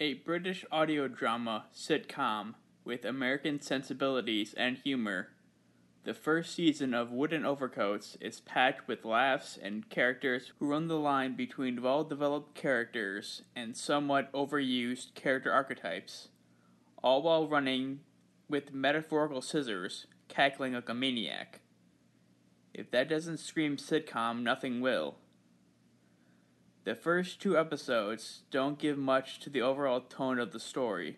A British audio drama sitcom with American sensibilities and humor. The first season of Wooden Overcoats is packed with laughs and characters who run the line between well-developed characters and somewhat overused character archetypes, all while running with metaphorical scissors, cackling like a maniac. If that doesn't scream sitcom, nothing will. The first 2 episodes don't give much to the overall tone of the story.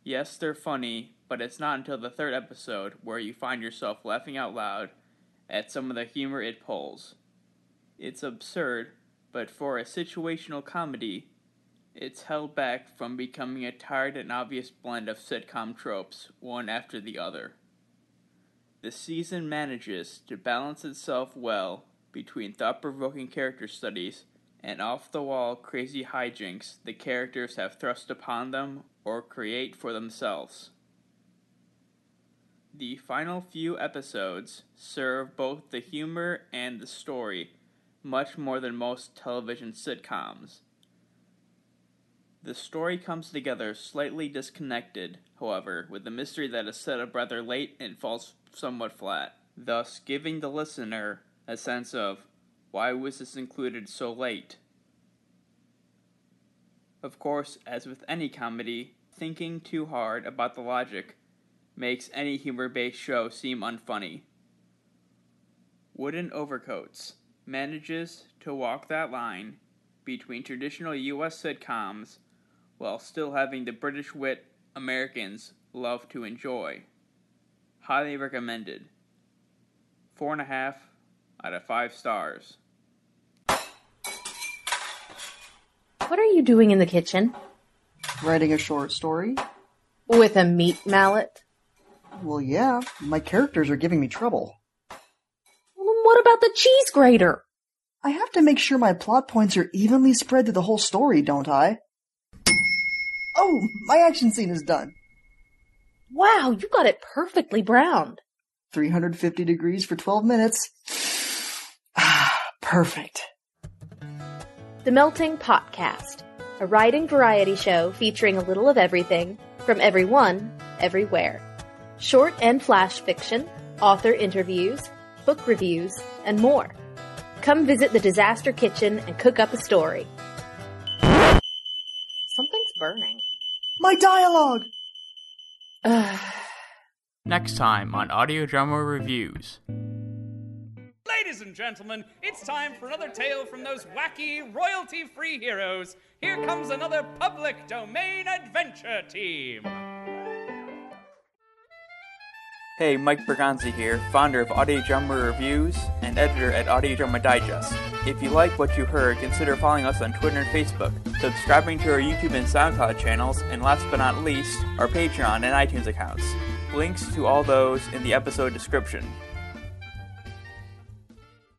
Yes, they're funny, but it's not until the 3rd episode where you find yourself laughing out loud at some of the humor it pulls. It's absurd, but for a situational comedy, it's held back from becoming a tired and obvious blend of sitcom tropes, one after the other. The season manages to balance itself well between thought-provoking character studies and off-the-wall crazy hijinks the characters have thrust upon them or create for themselves. The final few episodes serve both the humor and the story much more than most television sitcoms. The story comes together slightly disconnected, however, with the mystery that is set up rather late and falls somewhat flat, thus giving the listener a sense of, why was this included so late? Of course, as with any comedy, thinking too hard about the logic makes any humor-based show seem unfunny. Wooden Overcoats manages to walk that line between traditional US sitcoms while still having the British wit Americans love to enjoy. Highly recommended. 4.5 out of 5 stars. What are you doing in the kitchen? Writing a short story? With a meat mallet? Well, yeah. My characters are giving me trouble. Well, then what about the cheese grater? I have to make sure my plot points are evenly spread through the whole story, don't I? Oh, my action scene is done. Wow, you got it perfectly browned. 350 degrees for 12 minutes. Perfect. The Melting Potcast, a writing variety show featuring a little of everything, from everyone, everywhere. Short and flash fiction, author interviews, book reviews, and more. Come visit the Disaster Kitchen and cook up a story. Something's burning. My dialogue! Next time on Audio Drama Reviews. Ladies and gentlemen, it's time for another tale from those wacky, royalty-free heroes. Here comes another public domain adventure team. Hey, Mike Berganzi here, founder of Audio Drama Reviews and editor at Audio Drama Digest. If you like what you heard, consider following us on Twitter and Facebook, subscribing to our YouTube and SoundCloud channels, and last but not least, our Patreon and iTunes accounts. Links to all those in the episode description.